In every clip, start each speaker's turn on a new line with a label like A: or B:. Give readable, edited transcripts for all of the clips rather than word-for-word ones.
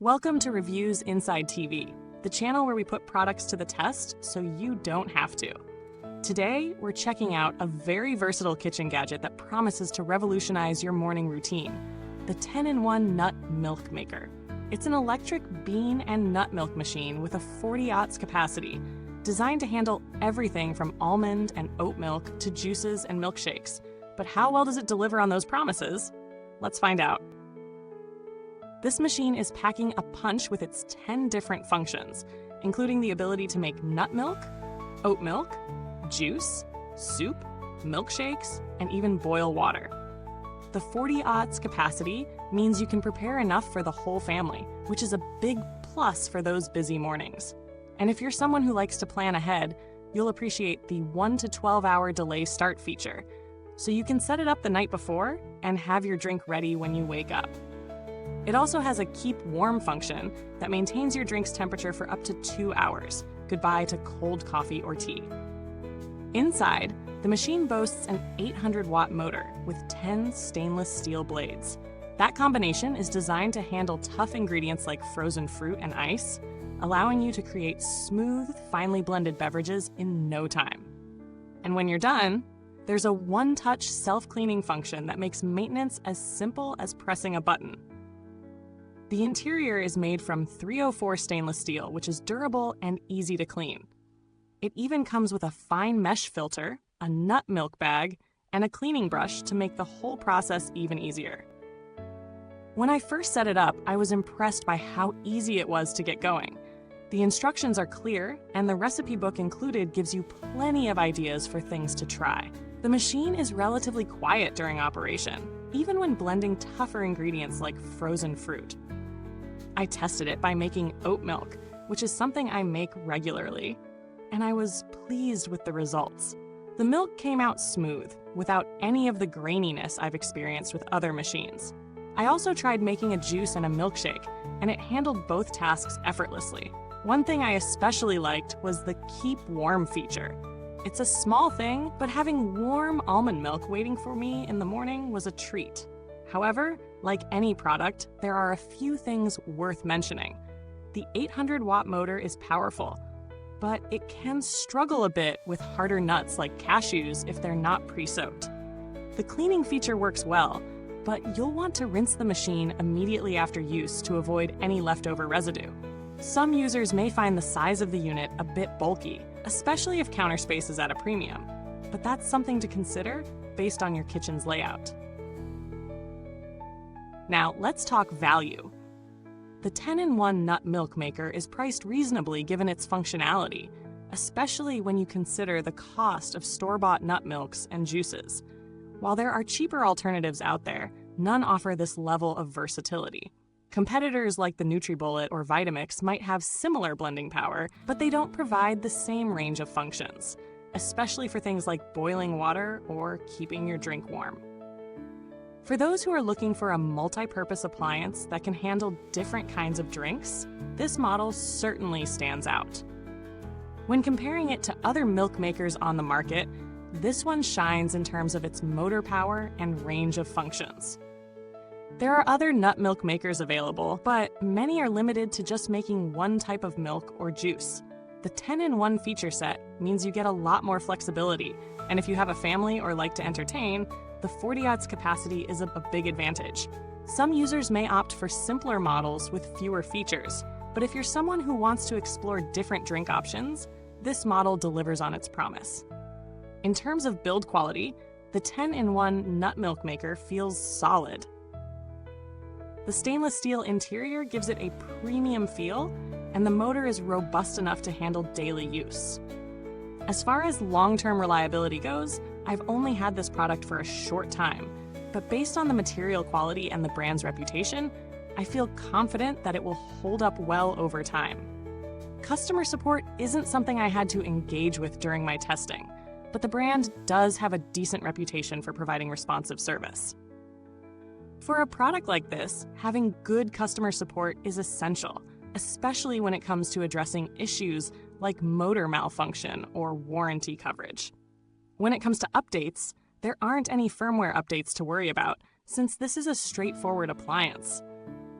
A: Welcome to Reviews Inside TV, the channel where we put products to the test so you don't have to. Today, we're checking out a very versatile kitchen gadget that promises to revolutionize your morning routine, the 10-in-1 Nut Milk Maker. It's an electric bean and nut milk machine with a 40-aughts capacity, designed to handle everything from almond and oat milk to juices and milkshakes. But how well does it deliver on those promises? Let's find out. This machine is packing a punch with its 10 different functions, including the ability to make nut milk, oat milk, juice, soup, milkshakes, and even boil water. The 40-aughts capacity means you can prepare enough for the whole family, which is a big plus for those busy mornings. And if you're someone who likes to plan ahead, you'll appreciate the 1 to 12-hour delay start feature, so you can set it up the night before and have your drink ready when you wake up. It also has a keep warm function that maintains your drink's temperature for up to 2 hours, goodbye to cold coffee or tea. Inside, the machine boasts an 800-watt motor with 10 stainless steel blades. That combination is designed to handle tough ingredients like frozen fruit and ice, allowing you to create smooth, finely blended beverages in no time. And when you're done, there's a one-touch self-cleaning function that makes maintenance as simple as pressing a button. The interior is made from 304 stainless steel, which is durable and easy to clean. It even comes with a fine mesh filter, a nut milk bag, and a cleaning brush to make the whole process even easier. When I first set it up, I was impressed by how easy it was to get going. The instructions are clear, and the recipe book included gives you plenty of ideas for things to try. The machine is relatively quiet during operation, even when blending tougher ingredients like frozen fruit. I tested it by making oat milk, which is something I make regularly, and I was pleased with the results. The milk came out smooth, without any of the graininess I've experienced with other machines. I also tried making a juice and a milkshake, and it handled both tasks effortlessly. One thing I especially liked was the keep warm feature. It's a small thing, but having warm almond milk waiting for me in the morning was a treat. However, like any product, there are a few things worth mentioning. The 800-watt motor is powerful, but it can struggle a bit with harder nuts like cashews if they're not pre-soaked. The cleaning feature works well, but you'll want to rinse the machine immediately after use to avoid any leftover residue. Some users may find the size of the unit a bit bulky, especially if counter space is at a premium, but that's something to consider based on your kitchen's layout. Now, let's talk value. The 10-in-1 Nut Milk Maker is priced reasonably given its functionality, especially when you consider the cost of store-bought nut milks and juices. While there are cheaper alternatives out there, none offer this level of versatility. Competitors like the NutriBullet or Vitamix might have similar blending power, but they don't provide the same range of functions, especially for things like boiling water or keeping your drink warm. For those who are looking for a multi-purpose appliance that can handle different kinds of drinks, this model certainly stands out. When comparing it to other milk makers on the market, this one shines in terms of its motor power and range of functions. There are other nut milk makers available, but many are limited to just making one type of milk or juice. The 10-in-1 feature set means you get a lot more flexibility, and if you have a family or like to entertain, the 40-aughts capacity is a big advantage. Some users may opt for simpler models with fewer features, but if you're someone who wants to explore different drink options, this model delivers on its promise. In terms of build quality, the 10-in-1 Nut Milk Maker feels solid. The stainless steel interior gives it a premium feel, and the motor is robust enough to handle daily use. As far as long-term reliability goes, I've only had this product for a short time, but based on the material quality and the brand's reputation, I feel confident that it will hold up well over time. Customer support isn't something I had to engage with during my testing, but the brand does have a decent reputation for providing responsive service. For a product like this, having good customer support is essential, especially when it comes to addressing issues like motor malfunction or warranty coverage. When it comes to updates, there aren't any firmware updates to worry about, since this is a straightforward appliance.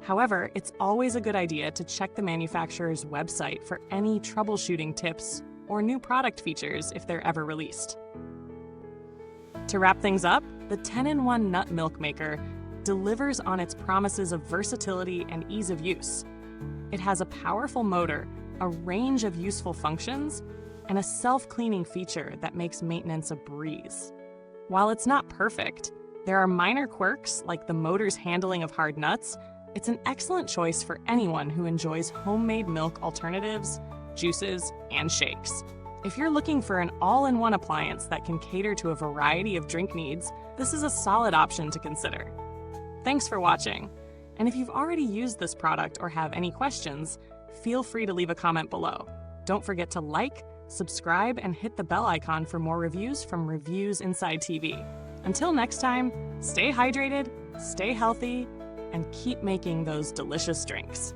A: However, it's always a good idea to check the manufacturer's website for any troubleshooting tips or new product features if they're ever released. To wrap things up, the 10-in-1 nut milk maker delivers on its promises of versatility and ease of use. It has a powerful motor, a range of useful functions, and a self-cleaning feature that makes maintenance a breeze. While it's not perfect, there are minor quirks like the motor's handling of hard nuts. It's an excellent choice for anyone who enjoys homemade milk alternatives, juices, and shakes. If you're looking for an all-in-one appliance that can cater to a variety of drink needs, this is a solid option to consider. Thanks for watching. And if you've already used this product or have any questions, feel free to leave a comment below. Don't forget to like, subscribe, and hit the bell icon for more reviews from Reviewsinside.tv. Until next time, stay hydrated, stay healthy, and keep making those delicious drinks.